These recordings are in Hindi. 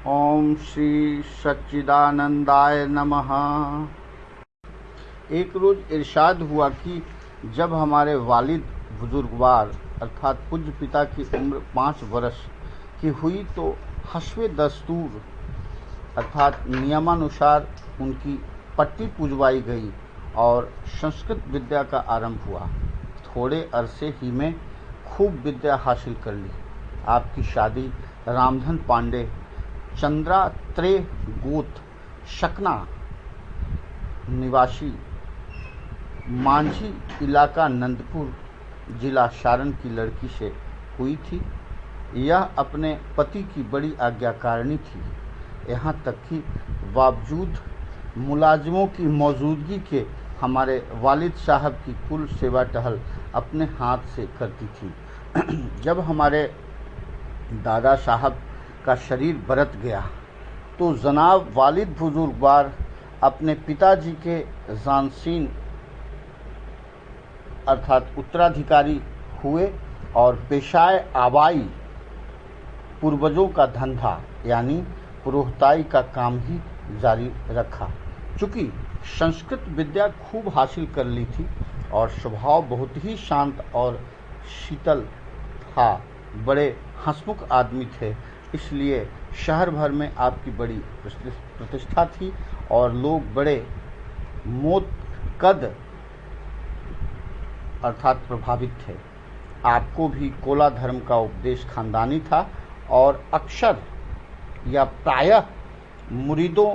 ओम श्री सच्चिदानंदाय नमः। एक रोज़ इरशाद हुआ कि जब हमारे वालिद बुजुर्गवार अर्थात पूज्य पिता की उम्र 5 वर्ष की हुई तो हस्वे दस्तूर अर्थात नियमानुसार उनकी पट्टी पूजवाई गई और संस्कृत विद्या का आरंभ हुआ। थोड़े अरसे ही में खूब विद्या हासिल कर ली। आपकी शादी रामधन पांडे चंद्रात्रे गोत शकना निवासी मांझी इलाका नंदपुर जिला सारण की लड़की से हुई थी। यह अपने पति की बड़ी आज्ञाकारिणी थी, यहाँ तक कि बावजूद मुलाजिमों की मौजूदगी के हमारे वालिद साहब की कुल सेवा टहल अपने हाथ से करती थी। जब हमारे दादा साहब का शरीर बरत गया तो जनाब वालिद बुजुर्गवार अपने पिताजी के जानशीन अर्थात उत्तराधिकारी हुए और पेशाए आबाई पूर्वजों का धंधा यानी पुरोहिताई का काम ही जारी रखा। चूँकि संस्कृत विद्या खूब हासिल कर ली थी और स्वभाव बहुत ही शांत और शीतल था, बड़े हंसमुख आदमी थे, इसलिए शहर भर में आपकी बड़ी प्रतिष्ठा थी और लोग बड़े मोत्कद अर्थात प्रभावित थे। आपको भी कोला धर्म का उपदेश खानदानी था और अक्सर या प्रायः मुरीदों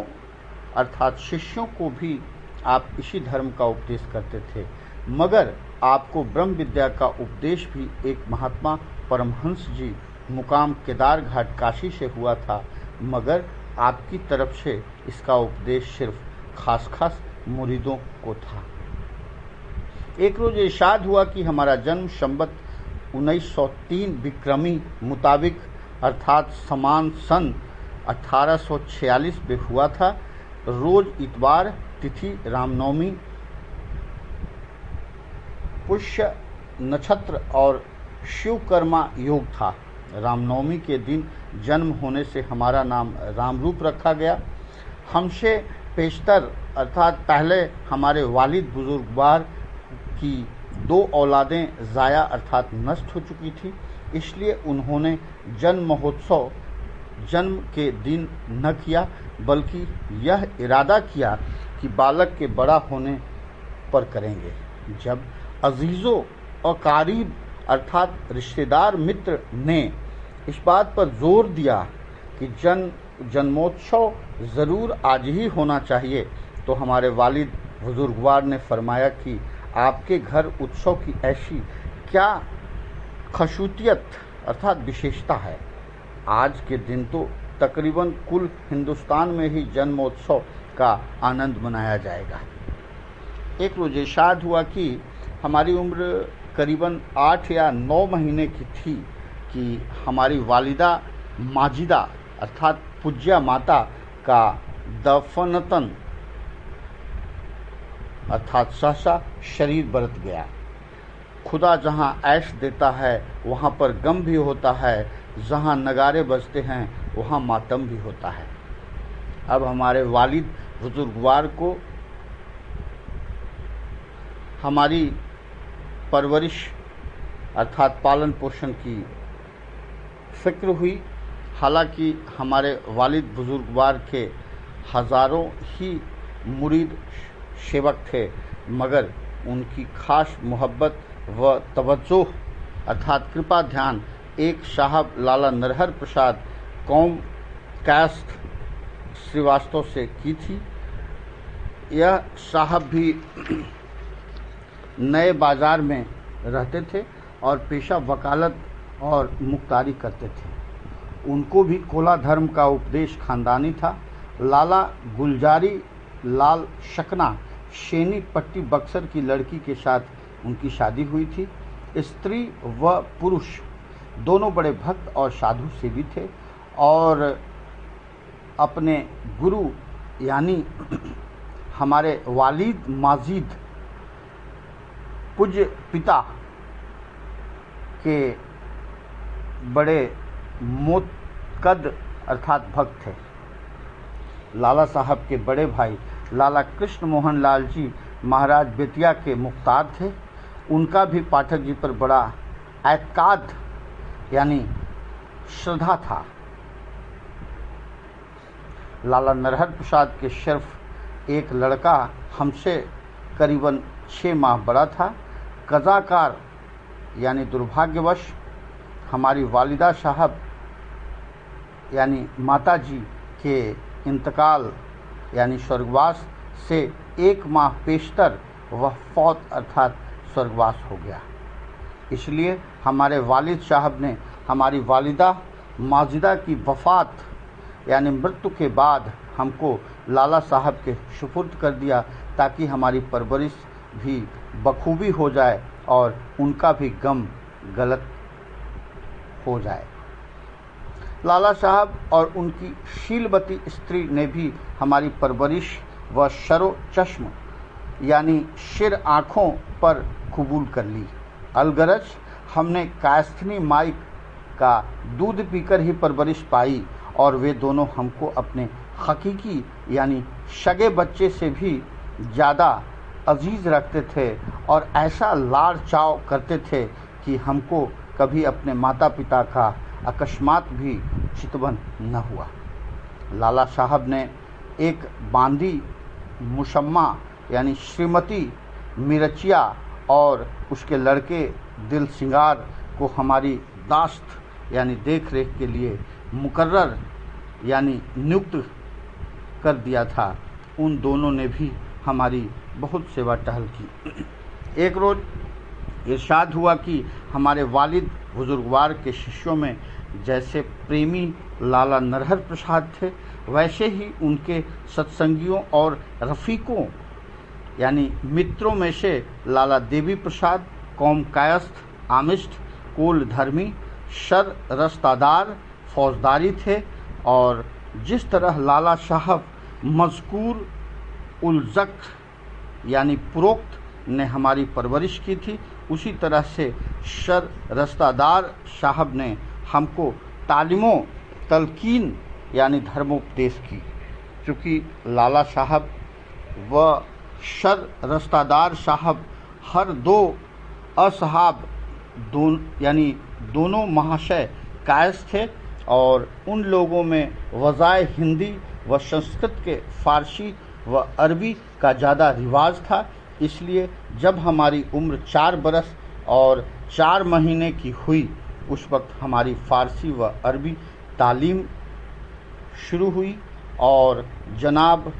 अर्थात शिष्यों को भी आप इसी धर्म का उपदेश करते थे। मगर आपको ब्रह्म विद्या का उपदेश भी एक महात्मा परमहंस जी मुकाम केदार घाट काशी से हुआ था, मगर आपकी तरफ से इसका उपदेश सिर्फ खास मुरीदों को था। एक रोज़ इरशाद हुआ कि हमारा जन्म संवत 1903 विक्रमी मुताबिक अर्थात समान सन 1846 में हुआ था। रोज़ इतवार, तिथि रामनवमी, पुष्य नक्षत्र और शिवकर्मा योग था। रामनवमी के दिन जन्म होने से हमारा नाम रामरूप रखा गया। हमसे पेशतर अर्थात पहले हमारे वालिद बुजुर्गवार की 2 औलादें ज़ाया अर्थात नष्ट हो चुकी थी, इसलिए उन्होंने जन्म महोत्सव जन्म के दिन न किया, बल्कि यह इरादा किया कि बालक के बड़ा होने पर करेंगे। जब अजीज़ों और कारीब अर्थात रिश्तेदार मित्र ने इस बात पर जोर दिया कि जन्मोत्सव ज़रूर आज ही होना चाहिए, तो हमारे वालिद बुजुर्गवार ने फरमाया कि आपके घर उत्सव की ऐसी क्या खसूसियत अर्थात विशेषता है। आज के दिन तो तकरीबन कुल हिंदुस्तान में ही जन्मोत्सव का आनंद मनाया जाएगा। एक रोज़ इरशाद हुआ कि हमारी उम्र करीबन 8 या 9 महीने की थी कि हमारी वालिदा माजिदा अर्थात पूज्या माता का दफनतन अर्थात सहसा शरीर बरत गया। खुदा जहाँ ऐश देता है वहाँ पर गम भी होता है, जहाँ नगारे बजते हैं वहाँ मातम भी होता है। अब हमारे वालिद बुजुर्गवार को हमारी परवरिश अर्थात पालन पोषण की फिक्र हुई। हालांकि हमारे वालिद बुजुर्गवार के हज़ारों ही मुरीद सेवक थे, मगर उनकी खास मोहब्बत व तवज्जो अर्थात कृपा ध्यान एक साहब लाला नरहर प्रसाद कौम कास्ट श्रीवास्तव से की थी। यह साहब भी नए बाज़ार में रहते थे और पेशा वकालत और मुख्तारी करते थे। उनको भी कोला धर्म का उपदेश खानदानी था। लाला गुलजारी लाल शकना शेनी पट्टी बक्सर की लड़की के साथ उनकी शादी हुई थी। स्त्री व पुरुष दोनों बड़े भक्त और साधु सेवी थे और अपने गुरु यानी हमारे वालिद माजिद पूज्य पिता के बड़े मोत्कद अर्थात भक्त थे। लाला साहब के बड़े भाई लाला कृष्ण मोहन लाल जी महाराज बेतिया के मुख्तार थे। उनका भी पाठक जी पर बड़ा एतकाद यानी श्रद्धा था। लाला नरहर प्रसाद के सिर्फ एक लड़का हमसे करीबन 6 माह बड़ा था। कज़ाकार यानी दुर्भाग्यवश हमारी वालिदा साहब यानी माता जी के इंतकाल यानी स्वर्गवास से 1 माह पेशतर वह फौत अर्थात स्वर्गवास हो गया। इसलिए हमारे वालिद साहब ने हमारी वालिदा माजिदा की वफ़ात यानी मृत्यु के बाद हमको लाला साहब के सुपुर्द कर दिया, ताकि हमारी परवरिश भी बखूबी हो जाए और उनका भी गम गलत हो जाए। लाला साहब और उनकी शीलवती स्त्री ने भी हमारी परवरिश व शरो चश्म यानी सिर आँखों पर कबूल कर ली। अलगरज हमने कायस्थनी माई का दूध पीकर ही परवरिश पाई और वे दोनों हमको अपने हकीकी यानी सगे बच्चे से भी ज़्यादा अजीज़ रखते थे और ऐसा लाड़ चाव करते थे कि हमको कभी अपने माता पिता का अकस्मात भी चितवन न हुआ। लाला साहब ने एक बांदी मुशम्मा यानी श्रीमती मिरचिया और उसके लड़के दिल सिंगार को हमारी दास्त यानी देख रेख के लिए मुकर्रर यानी नियुक्त कर दिया था। उन दोनों ने भी हमारी बहुत सेवा टहल की। एक रोज़ इरशाद हुआ कि हमारे वालिद बुजुर्गवार के शिष्यों में जैसे प्रेमी लाला नरहर प्रसाद थे, वैसे ही उनके सत्संगियों और रफ़ीकों यानी मित्रों में से लाला देवी प्रसाद कौम कायस्थ, आमिष्ट, कुल धर्मी, शर रस्तादार, फौजदारी थे। और जिस तरह लाला साहब मज़कूर उलज़क यानी पुरोक्त ने हमारी परवरिश की थी, उसी तरह से शर रस्तादार साहब ने हमको तालीमो तलकीन यानी धर्मोपदेश की। चूँकि लाला साहब व शर रस्तादार साहब हर दो असहाब यानी दोनों महाशय कायस थे और उन लोगों में वज़ाए हिंदी व संस्कृत के फ़ारसी व अरबी का ज़्यादा रिवाज था। इसलिए जब हमारी उम्र 4 बरस और 4 महीने की हुई, उस वक्त हमारी फ़ारसी व अरबी तालीम शुरू हुई और जनाब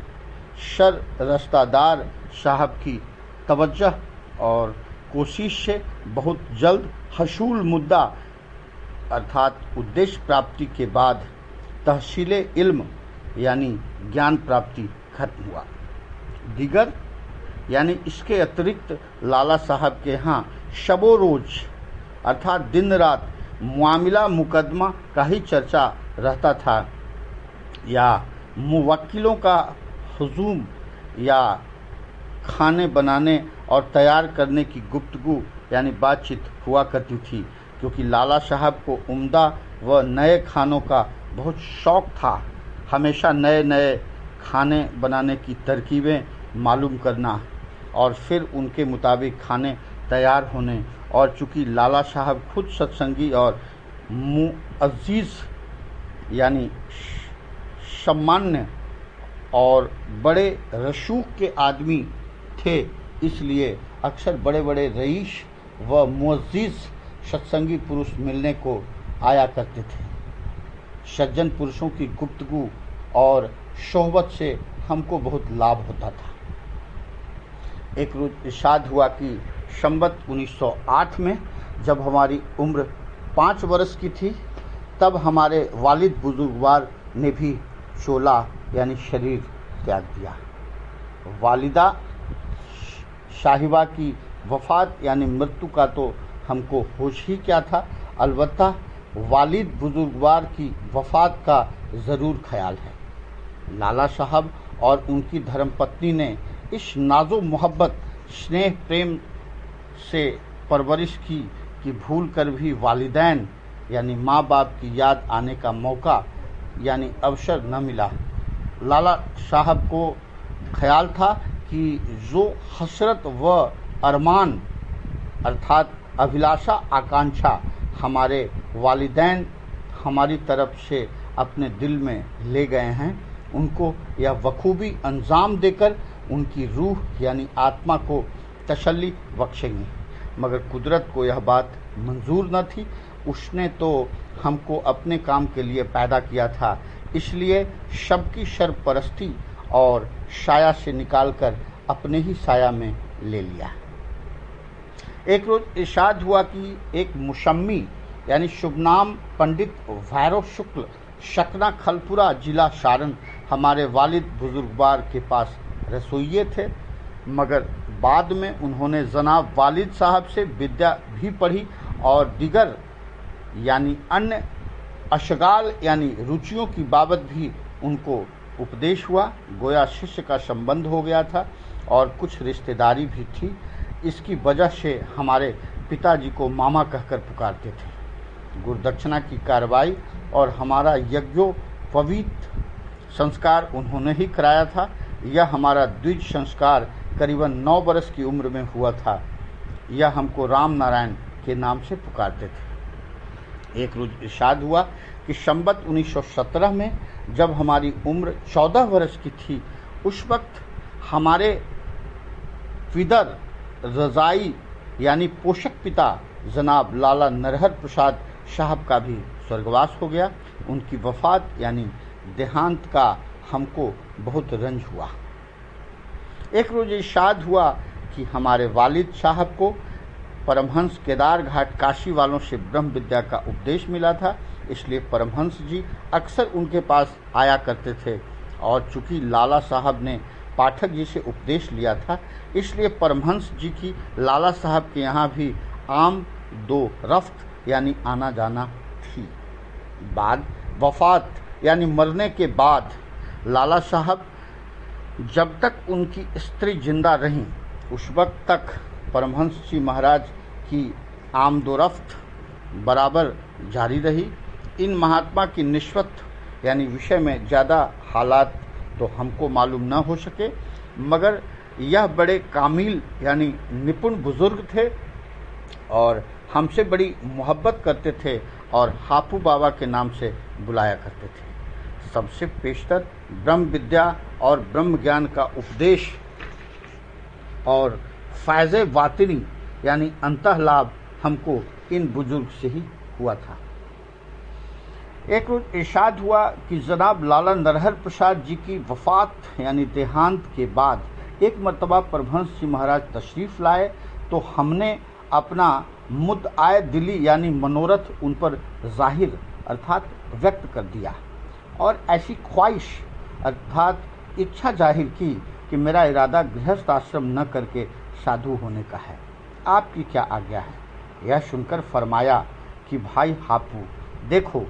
शर रस्तादार साहब की तवज्जह और कोशिश से बहुत जल्द हसूल मुद्दा अर्थात उद्देश्य प्राप्ति के बाद तहसीले इल्म यानी ज्ञान प्राप्ति खत्म हुआ। दिगर यानी इसके अतिरिक्त लाला साहब के यहाँ शबो रोज़ अर्थात दिन रात मामला मुकदमा का ही चर्चा रहता था या मुवक्किलों का हुजूम या खाने बनाने और तैयार करने की गुफ्तगू यानी बातचीत हुआ करती थी, क्योंकि लाला साहब को उम्दा व नए खानों का बहुत शौक़ था। हमेशा नए नए खाने बनाने की तरकीबें मालूम करना और फिर उनके मुताबिक खाने तैयार होने। और चूँकि लाला साहब खुद सत्संगी और मुअज़्ज़िज़ यानी सम्मान्य और बड़े रसूख के आदमी थे, इसलिए अक्सर बड़े बड़े रईस व मुअज़्ज़िज़ सत्संगी पुरुष मिलने को आया करते थे। सज्जन पुरुषों की गुफ्तगू और सोहबत से हमको बहुत लाभ होता था। एक रोज़ इरशाद हुआ कि संवत 1908 में जब हमारी उम्र 5 बरस की थी, तब हमारे वालिद बुजुर्गवार ने भी चोला यानी शरीर त्याग दिया। वालिदा साहिबा की वफ़ात यानी मृत्यु का तो हमको होश ही क्या था, अलबत्ता वालिद बुजुर्गवार की वफ़ात का ज़रूर ख्याल है। लाला साहब और उनकी धर्मपत्नी ने इस नाज़ो मोहब्बत स्नेह प्रेम से परवरिश की कि भूल कर भी वालिदैन यानी माँ बाप की याद आने का मौका यानी अवसर न मिला। लाला साहब को ख्याल था कि जो हसरत व अरमान अर्थात अभिलाषा आकांक्षा हमारे वालिदैन हमारी तरफ से अपने दिल में ले गए हैं, उनको यह बखूबी अंजाम देकर उनकी रूह यानी आत्मा को तसल्ली बख्शेंगे। मगर कुदरत को यह बात मंजूर न थी। उसने तो हमको अपने काम के लिए पैदा किया था, इसलिए सबकी सरपरस्ती और साया से निकालकर अपने ही साया में ले लिया। एक रोज़ इरशाद हुआ कि एक मुसम्मी यानी शुभ नाम पंडित भैरव शुक्ल शकना खलपुरा जिला सारण हमारे वालिद बुजुर्गवार के पास रसोइये थे, मगर बाद में उन्होंने जनाब वालिद साहब से विद्या भी पढ़ी और दिगर यानी अन्य अशगाल यानी रुचियों की बाबत भी उनको उपदेश हुआ। गोया शिष्य का संबंध हो गया था और कुछ रिश्तेदारी भी थी। इसकी वजह से हमारे पिताजी को मामा कहकर पुकारते थे। गुरुदक्षिणा की कार्रवाई और हमारा यज्ञोपवीत संस्कार उन्होंने ही कराया था। यह हमारा द्विज संस्कार करीबन 9 बरस की उम्र में हुआ था। यह हमको राम नारायण के नाम से पुकारते थे। एक रोज इरशाद हुआ कि संबत 1917 में जब हमारी उम्र 14 वर्ष की थी, उस वक्त हमारे फिदर रज़ाई यानी पोषक पिता जनाब लाला नरहर प्रसाद साहब का भी स्वर्गवास हो गया। उनकी वफ़ात यानी देहांत का हमको बहुत रंज हुआ। एक रोज़ इरशाद हुआ कि हमारे वालिद साहब को परमहंस केदार घाट काशी वालों से ब्रह्म विद्या का उपदेश मिला था, इसलिए परमहंस जी अक्सर उनके पास आया करते थे। और चूँकि लाला साहब ने पाठक जी से उपदेश लिया था, इसलिए परमहंस जी की लाला साहब के यहाँ भी आम दो रफ्त यानी आना जाना थी। बाद वफ़ात यानी मरने के बाद लाला साहब जब तक उनकी स्त्री जिंदा रहीं, उस वक्त तक परमहंस जी महाराज की आमदोरफ्त बराबर जारी रही। इन महात्मा की निस्वत यानी विषय में ज़्यादा हालात तो हमको मालूम न हो सके, मगर यह बड़े कामिल यानी निपुण बुजुर्ग थे और हमसे बड़ी मोहब्बत करते थे और हापू बाबा के नाम से बुलाया करते थे। सबसे पेशतर ब्रह्म विद्या और ब्रह्म ज्ञान का उपदेश और फ़ैज़े वातिनी यानी अंतः लाभ हमको इन बुजुर्ग से ही हुआ था। एक रोज़ इरशाद हुआ कि जनाब लाला नरहर प्रसाद जी की वफ़ात यानी देहांत के बाद एक मर्तबा परमहंस जी महाराज तशरीफ़ लाए, तो हमने अपना मुद्आए दिली यानी मनोरथ उन पर जाहिर अर्थात व्यक्त कर दिया और ऐसी ख्वाहिश अर्थात इच्छा जाहिर की कि मेरा इरादा गृहस्थ आश्रम न करके साधु होने का है, आपकी क्या आज्ञा है। यह सुनकर फरमाया कि भाई हापू, देखो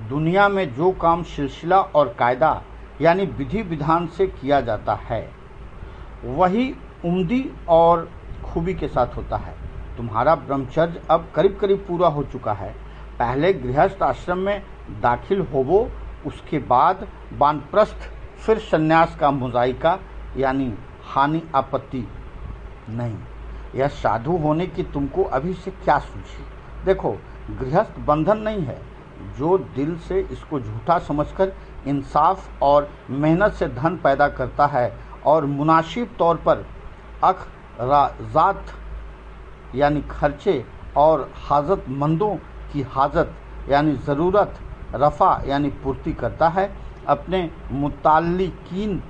दुनिया में जो काम सिलसिला और कायदा यानी विधि विधान से किया जाता है वही उम्दी और खूबी के साथ होता है। तुम्हारा ब्रह्मचर्य अब करीब करीब पूरा हो चुका है। पहले गृहस्थ आश्रम में दाखिल होवो, उसके बाद वानप्रस्थ, फिर सन्यास का मुजाइका यानी हानि आपत्ति नहीं। यह साधु होने की तुमको अभी से क्या सूझी। देखो गृहस्थ बंधन नहीं है। जो दिल से इसको झूठा समझकर इंसाफ और मेहनत से धन पैदा करता है और मुनासिब तौर पर अखराजात यानी खर्चे और हाजतमंदों की हाजत यानी ज़रूरत रफ़ा यानी पूर्ति करता है, अपने मुताल्लिकीन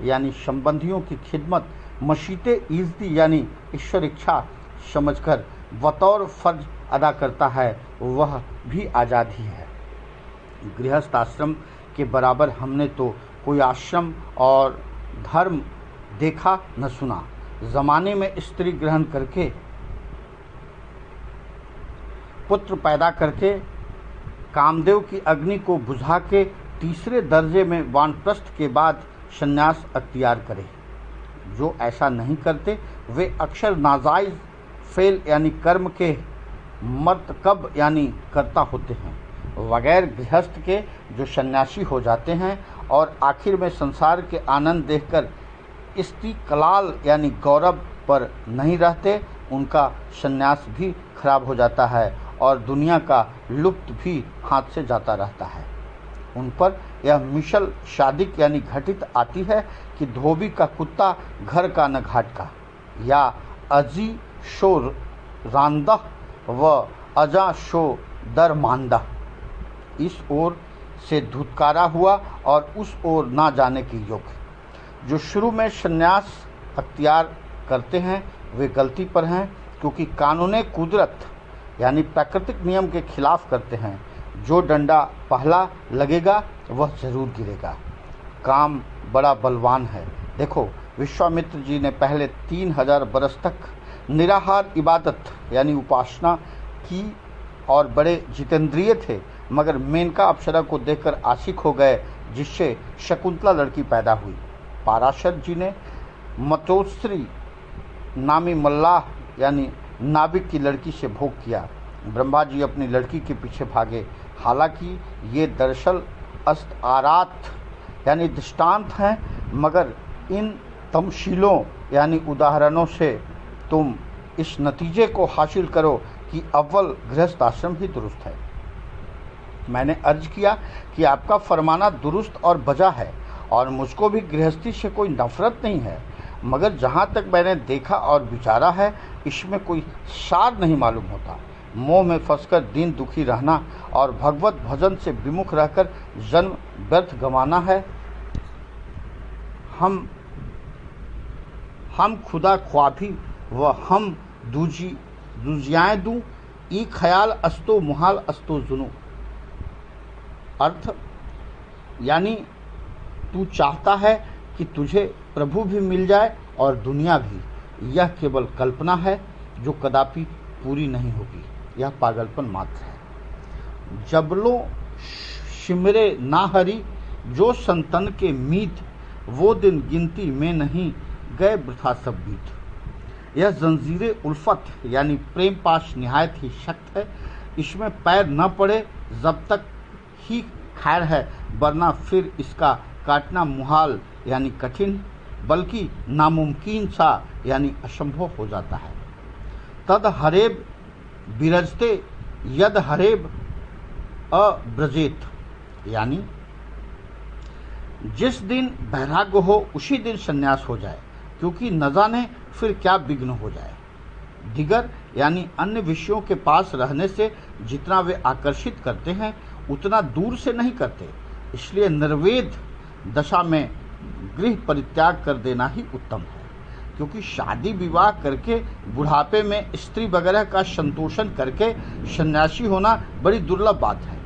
यानी संबंधियों की खिदमत मशीते इज़्ज़ती यानी ईश्वर इच्छा समझकर बतौर फ़र्ज अदा करता है, वह भी आज़ादी है। गृहस्थ आश्रम के बराबर हमने तो कोई आश्रम और धर्म देखा न सुना। ज़माने में स्त्री ग्रहण करके पुत्र पैदा करके कामदेव की अग्नि को बुझा के तीसरे दर्जे में वानप्रस्थ के बाद संन्यास अख्तियार करे। जो ऐसा नहीं करते वे अक्सर नाजायज़ फेल यानी कर्म के मर्तकब यानी कर्ता होते हैं। बगैर गृहस्थ के जो सन्यासी हो जाते हैं और आखिर में संसार के आनंद देखकर स्त्री कलाल यानी गौरव पर नहीं रहते, उनका सन्यास भी खराब हो जाता है और दुनिया का लुप्त भी हाथ से जाता रहता है। उन पर यह मिशल शादिक यानी घटित आती है कि धोबी का कुत्ता घर का न घाट का, या अजी शो रांदह व अजा शो दर मांदा। इस ओर से धुतकारा हुआ और उस ओर ना जाने की योग्य। जो शुरू में संन्यास अख्तियार करते हैं वे गलती पर हैं, क्योंकि कानून कुदरत यानी प्राकृतिक नियम के खिलाफ करते हैं। जो डंडा पहला लगेगा वह जरूर गिरेगा। काम बड़ा बलवान है। देखो, विश्वामित्र जी ने पहले 3000 बरस तक निराहार इबादत यानी उपासना की और बड़े जितेंद्रिय थे, मगर मेनका अप्सरा को देखकर आशिक हो गए, जिससे शकुंतला लड़की पैदा हुई। पाराशर जी ने मतोश्री नामी मल्लाह यानी नाविक की लड़की से भोग किया। ब्रह्मा जी अपनी लड़की के पीछे भागे। हालांकि ये दरअसल आरात यानी दृष्टांत हैं, मगर इन तमशीलों यानी उदाहरणों से तुम इस नतीजे को हासिल करो कि अव्वल गृहस्थ आश्रम ही दुरुस्त है। मैंने अर्ज किया कि आपका फरमाना दुरुस्त और बजा है और मुझको भी गृहस्थी से कोई नफरत नहीं है, मगर जहाँ तक मैंने देखा और विचारा है, इसमें कोई सार नहीं मालूम होता। मोह में फंसकर दिन दुखी रहना और भगवत भजन से विमुख रहकर जन्म व्यर्थ गंवाना है। हम खुदा ख्वाबी व हम दूजियाएँ दूँ, ई ख्याल अस्तो मुहाल अस्तो जुनू। अर्थ यानी तू चाहता है कि तुझे प्रभु भी मिल जाए और दुनिया भी। यह केवल कल्पना है जो कदापि पूरी नहीं होगी। यह पागलपन मात्र है। जबलो शिमरे ना हरी जो संतन के मीत, वो दिन गिनती में नहीं गए वृथा सब बीत। यह जंजीरे उल्फत यानी प्रेम पाश निहायत ही सख्त है। इसमें पैर न पड़े जब तक ही खैर है, वरना फिर इसका काटना मुहाल यानी कठिन, बल्कि नामुमकिन सा यानी असंभव हो जाता है। तद हरेब बिरजते यद हरेब अब्रजेत, यानी जिस दिन वैराग्य हो उसी दिन संन्यास हो जाए, क्योंकि न जाने फिर क्या विघ्न हो जाए। दिगर यानी अन्य विषयों के पास रहने से जितना वे आकर्षित करते हैं उतना दूर से नहीं करते, इसलिए निर्वेद दशा में गृह परित्याग कर देना ही उत्तम है। क्योंकि शादी विवाह करके बुढ़ापे में स्त्री वगैरह का संतोषण करके सन्यासी होना बड़ी दुर्लभ बात है।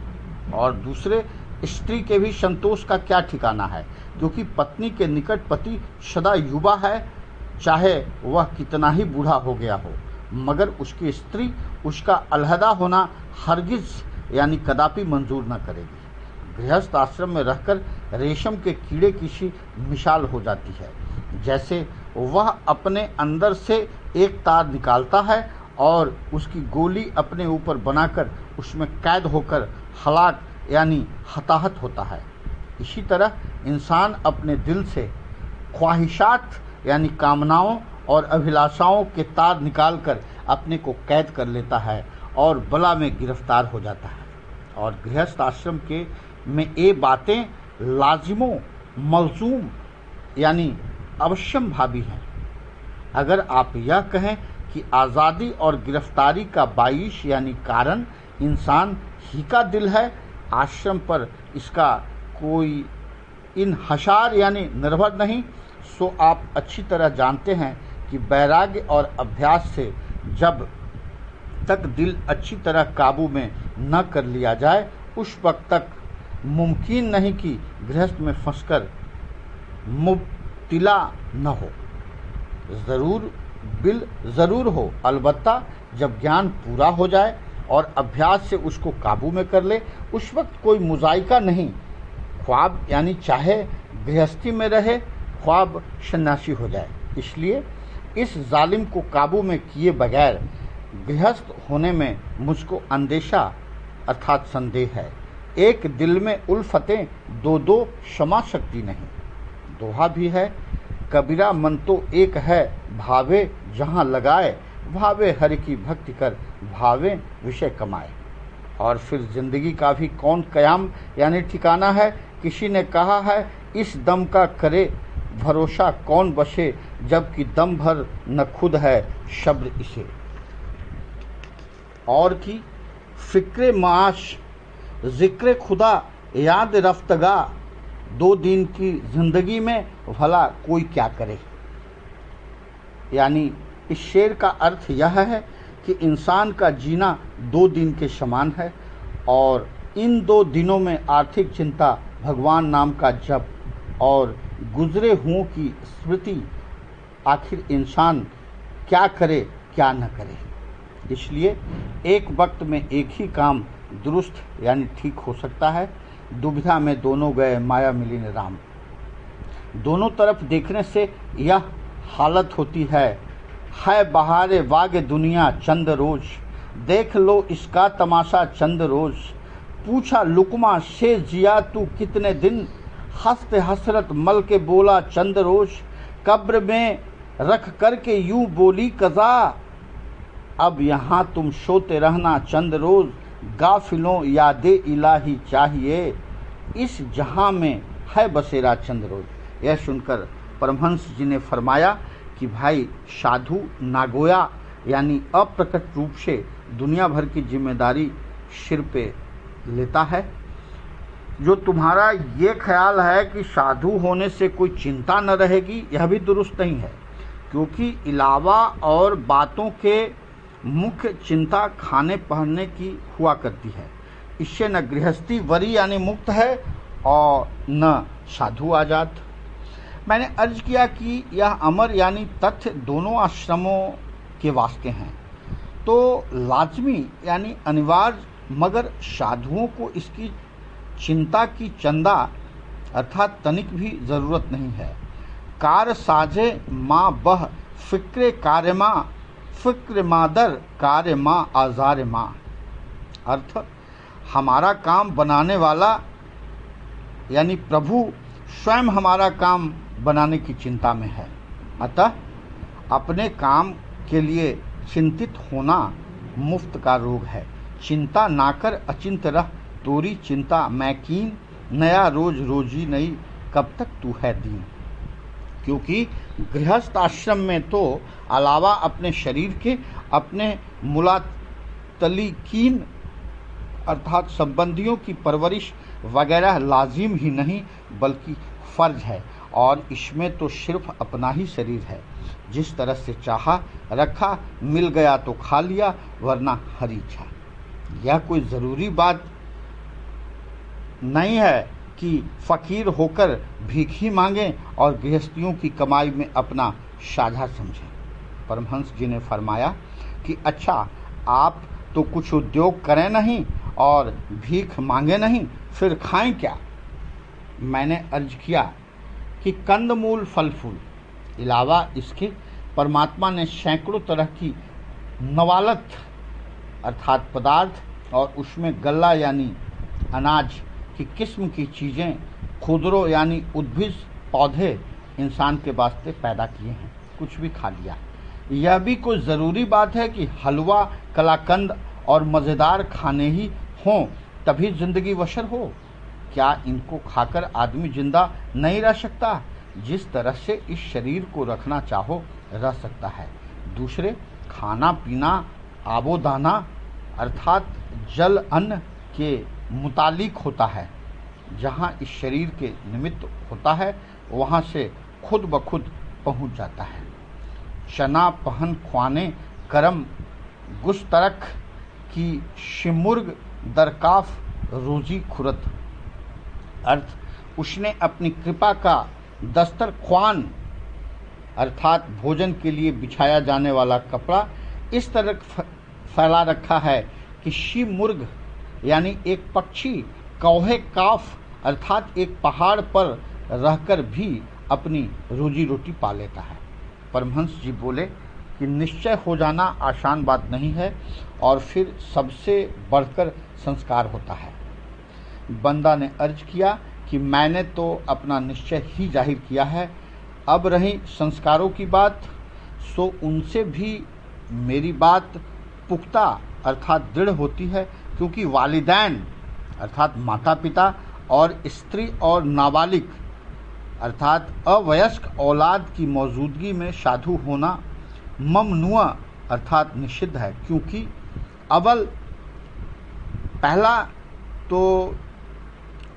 और दूसरे, स्त्री के भी संतोष का क्या ठिकाना है, क्योंकि पत्नी के निकट पति सदा युवा है, चाहे वह कितना ही बूढ़ा हो गया हो, मगर उसकी स्त्री उसका अलहदा होना हरगिज यानी कदापि मंजूर न करेगी। गृहस्थ आश्रम में रहकर रेशम के कीड़े की सी मिसाल हो जाती है, जैसे वह अपने अंदर से एक तार निकालता है और उसकी गोली अपने ऊपर बनाकर उसमें कैद होकर हलाक यानी हताहत होता है। इसी तरह इंसान अपने दिल से ख्वाहिशात यानी कामनाओं और अभिलाषाओं के तार निकालकर अपने को कैद कर लेता है और बला में गिरफ्तार हो जाता है। और गृहस्थ आश्रम के में ये बातें लाजिमो मलजूम यानी अवश्यम भावी हैं। अगर आप यह कहें कि आज़ादी और गिरफ्तारी का बाइश यानी कारण इंसान ही का दिल है, आश्रम पर इसका कोई इन्हसार यानी निर्भर नहीं, सो आप अच्छी तरह जानते हैं कि वैराग्य और अभ्यास से जब तक दिल अच्छी तरह काबू में न कर लिया जाए, उस वक्त तक मुमकिन नहीं कि गृहस्थ में फंसकर मुब्तिला न हो। ज़रूर हो, अलबत्ता जब ज्ञान पूरा हो जाए और अभ्यास से उसको काबू में कर ले, उस वक्त कोई मुजाइका नहीं। ख्वाब यानी चाहे गृहस्थी में रहे, ख्वाब सन्यासी हो जाए। इसलिए इस जालिम को काबू में किए बगैर गृहस्थ होने में मुझको अंदेशा अर्थात संदेह है। एक दिल में उल्फतें दो दो क्षमा शक्ति नहीं। दोहा भी है, कबीरा मन तो एक है भावे जहाँ लगाए, भावे हरि की भक्ति कर भावे विषय कमाए। और फिर जिंदगी का भी कौन कयाम यानी ठिकाना है। किसी ने कहा है, इस दम का करे भरोसा कौन बसे, जबकि दम भर न खुद है शब्द इसे। और की फिक्रे माश जिक्र खुदा याद रफ्तगा, दो दिन की जिंदगी में भला कोई क्या करे। यानी इस शेर का अर्थ यह है कि इंसान का जीना दो दिन के समान है और इन दो दिनों में आर्थिक चिंता, भगवान नाम का जप और गुजरे हुओं की स्मृति, आखिर इंसान क्या करे क्या न करे। इसलिए एक वक्त में एक ही काम दुरुस्त यानी ठीक हो सकता है। दुविधा में दोनों गए माया मिली न राम। दोनों तरफ देखने से यह हालत होती है बहारे वागे दुनिया चंद रोज, देख लो इसका तमाशा चंद रोज। पूछा लुकमा से जिया तू कितने दिन, हंसते हसरत मल के बोला चंद रोज। कब्र में रख करके यूं बोली कज़ा, अब यहाँ तुम सोते रहना चंद रोज। गाफिलों यादे इलाही चाहिए, इस जहाँ में है बसेरा चंद रोज। यह सुनकर परमहंस जी ने फरमाया कि भाई साधु नागोया यानी अप्रकट रूप से दुनिया भर की जिम्मेदारी सिर पे लेता है। जो तुम्हारा ये ख्याल है कि साधु होने से कोई चिंता न रहेगी, यह भी दुरुस्त नहीं है, क्योंकि अलावा और बातों के मुख्य चिंता खाने पहनने की हुआ करती है। इससे न गृहस्थी वरी यानी मुक्त है और न साधु आजाद। मैंने अर्ज किया कि यह अमर यानी तथ्य दोनों आश्रमों के वास्ते हैं, तो लाजमी यानी अनिवार्य, मगर साधुओं को इसकी चिंता की चंदा अर्थात तनिक भी ज़रूरत नहीं है। कार साजे माँ बह फिक्रे कार्य माँ, फिक्र मादर कार्य माँ आजार माँ। अर्थ, हमारा काम बनाने वाला यानी प्रभु स्वयं हमारा काम बनाने की चिंता में है। अतः अपने काम के लिए चिंतित होना मुफ्त का रोग है। चिंता ना कर अचिंत रह, तोरी चिंता मैं कीन, नया रोज रोजी नई, कब तक तू है दीन। क्योंकि गृहस्थ आश्रम में तो अलावा अपने शरीर के अपने मुलातलिकीन अर्थात संबंधियों की परवरिश वगैरह लाजिम ही नहीं बल्कि फ़र्ज है, और इसमें तो सिर्फ अपना ही शरीर है। जिस तरह से चाहा रखा, मिल गया तो खा लिया, वरना हरी इच्छा। यह कोई ज़रूरी बात नहीं है कि फ़कीर होकर भीख ही मांगें और गृहस्थियों की कमाई में अपना साझा समझें। परमहंस जी ने फरमाया कि अच्छा, आप तो कुछ उद्योग करें नहीं और भीख मांगे नहीं, फिर खाएं क्या। मैंने अर्ज किया कि कंदमूल फल फूल अलावा इसके परमात्मा ने सैकड़ों तरह की नवालत अर्थात पदार्थ और उसमें गल्ला यानी अनाज की किस्म की चीज़ें, खुदरो यानी उद्भिज पौधे इंसान के वास्ते पैदा किए हैं। कुछ भी खा लिया। यह भी कोई ज़रूरी बात है कि हलवा, कलाकंद और मज़ेदार खाने ही हों तभी ज़िंदगी बसर हो। क्या इनको खाकर आदमी जिंदा नहीं रह सकता? जिस तरह से इस शरीर को रखना चाहो रह सकता है। दूसरे खाना पीना आबोदाना अर्थात जल अन्न के मुतालिक होता है। जहाँ इस शरीर के निमित्त होता है वहाँ से खुद ब खुद पहुँच जाता है। चना पहन ख्वाने करम गुस्तरक की शिमुर्ग दरकाफ रोजी खुरत। अर्थ, उसने अपनी कृपा का दस्तरख्वान अर्थात भोजन के लिए बिछाया जाने वाला कपड़ा इस तरह फैला रखा है कि शिमुर्ग यानी एक पक्षी कौहे काफ अर्थात एक पहाड़ पर रहकर भी अपनी रोजी रोटी पा लेता है। परमहंस जी बोले कि निश्चय हो जाना आसान बात नहीं है और फिर सबसे बढ़कर संस्कार होता है। बंदा ने अर्ज किया कि मैंने तो अपना निश्चय ही जाहिर किया है। अब रही संस्कारों की बात, सो उनसे भी मेरी बात पुख्ता अर्थात दृढ़ होती है, क्योंकि वालिदैन अर्थात माता पिता और स्त्री और नाबालिग अर्थात अवयस्क औलाद की मौजूदगी में साधु होना ममनुआ अर्थात निषिद्ध है। क्योंकि अव्वल पहला तो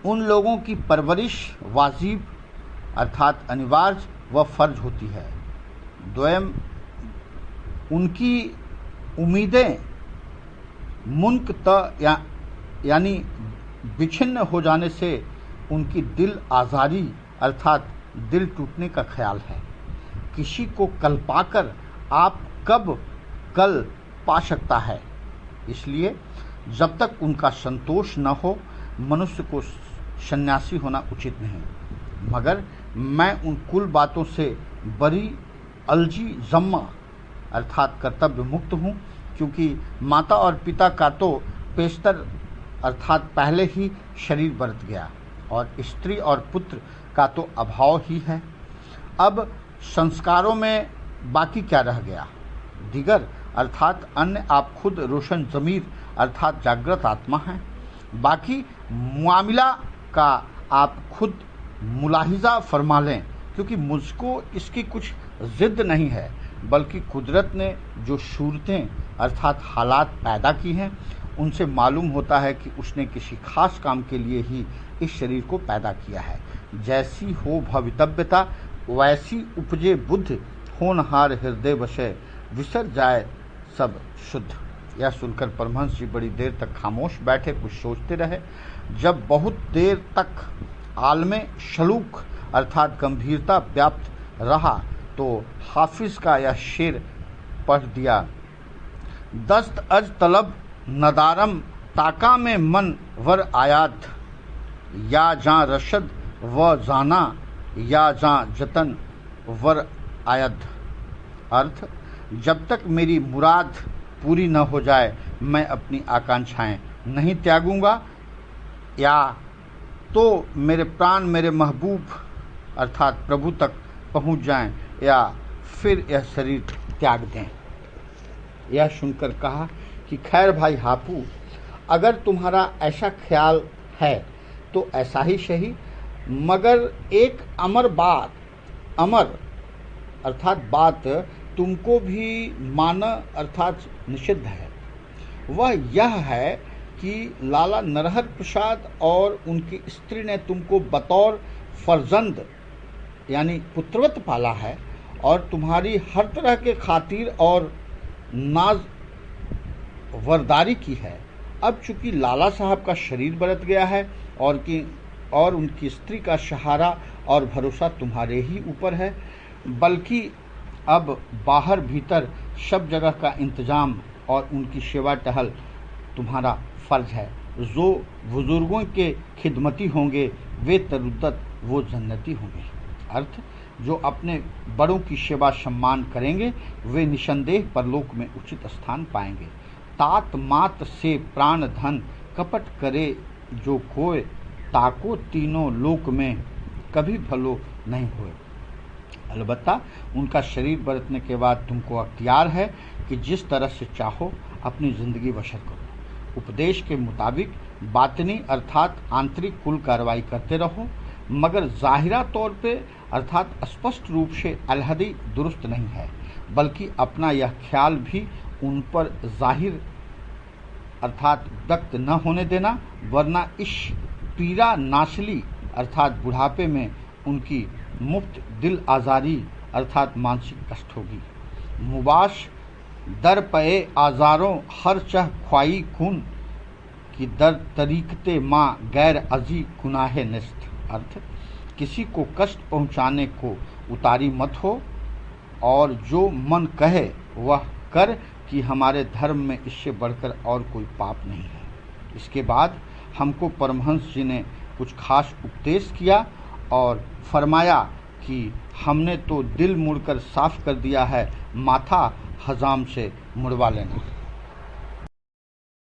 उन लोगों की परवरिश वाजिब अर्थात अनिवार्य व फर्ज होती है। द्वयम उनकी उम्मीदें मुनक़त यानी विच्छिन्न हो जाने से उनकी दिल आज़ारी अर्थात दिल टूटने का ख्याल है। किसी को कल पाकर आप कब कल पा सकता है, इसलिए जब तक उनका संतोष न हो मनुष्य को सन्यासी होना उचित नहीं। मगर मैं उन कुल बातों से बड़ी अलजी जम्मा अर्थात कर्तव्य मुक्त हूँ, क्योंकि माता और पिता का तो पेशतर अर्थात पहले ही शरीर बरत गया और स्त्री और पुत्र का तो अभाव ही है। अब संस्कारों में बाकी क्या रह गया? दिगर अर्थात अन्य आप खुद रोशन ज़मीर अर्थात जागृत आत्मा हैं। बाकी मामला का आप खुद मुलाहिजा फरमा लें, क्योंकि मुझको इसकी कुछ ज़िद नहीं है, बल्कि कुदरत ने जो सूरतें अर्थात हालात पैदा की हैं उनसे मालूम होता है कि उसने किसी खास काम के लिए ही इस शरीर को पैदा किया है। जैसी हो भवितव्यता वैसी उपजे बुद्ध, होनहार हृदय वशे विसर जाए सब शुद्ध। यह सुनकर परमहंस जी बड़ी देर तक खामोश बैठे, कुछ सोचते रहे। जब बहुत देर तक आलमे शलूक अर्थात गंभीरता व्याप्त रहा तो हाफिज का यह शेर पढ़ दिया। दस्त अज तलब नदारम ताका में मन वर आयात, या जां रशद व जाना या जां जतन वर आयद। अर्थ, जब तक मेरी मुराद पूरी न हो जाए मैं अपनी आकांक्षाएं नहीं त्यागूंगा, या तो मेरे प्राण मेरे महबूब अर्थात प्रभु तक पहुंच जाएं, या फिर यह शरीर त्याग दें। यह सुनकर कहा कि खैर भाई हापू, अगर तुम्हारा ऐसा ख्याल है तो ऐसा ही सही, मगर एक अमर अर्थात बात तुमको भी माना अर्थात निषिद्ध है। वह यह है कि लाला नरहर प्रसाद और उनकी स्त्री ने तुमको बतौर फर्जंद यानी पुत्रवत पाला है और तुम्हारी हर तरह के खातिर और नाज वरदारी की है। अब चूंकि लाला साहब का शरीर बरत गया है और उनकी स्त्री का सहारा और भरोसा तुम्हारे ही ऊपर है, बल्कि अब बाहर भीतर सब जगह का इंतजाम और उनकी सेवा टहल तुम्हारा फर्ज है। जो बुजुर्गों के खिदमती होंगे वे तरुद्दत वो जन्नती होंगे। अर्थ, जो अपने बड़ों की सेवा सम्मान करेंगे वे निसंदेह परलोक में उचित स्थान पाएंगे। तात मात से प्राण धन कपट करे जो कोय, ताको तीनों लोक में कभी भलो नहीं होए। अलबत्ता उनका शरीर बरतने के बाद तुमको अख्तियार है कि जिस तरह से चाहो अपनी ज़िंदगी बसर करो। उपदेश के मुताबिक बातनी अर्थात आंतरिक कुल कार्रवाई करते रहो, मगर ज़ाहिरा तौर पे अर्थात स्पष्ट रूप से अलहदी दुरुस्त नहीं है, बल्कि अपना यह ख्याल भी उन पर जाहिर अर्थात व्यक्त न होने देना, वरना इस पीरा नासली अर्थात बुढ़ापे में उनकी मुफ्त दिल आज़ारी अर्थात मानसिक कष्ट होगी। मुबाश दर पे आज़ारों हर चह ख्वाई खून की दर तरीकते माँ गैर अजी गुनाहे निस्त। अर्थ, किसी को कष्ट पहुँचाने को उतारी मत हो और जो मन कहे वह कर कि हमारे धर्म में इससे बढ़कर और कोई पाप नहीं है। इसके बाद हमको परमहंस जी ने कुछ खास उपदेश किया और फरमाया कि हमने तो दिल मुड़कर साफ कर दिया है, माथा हजाम से मुड़वा लेना।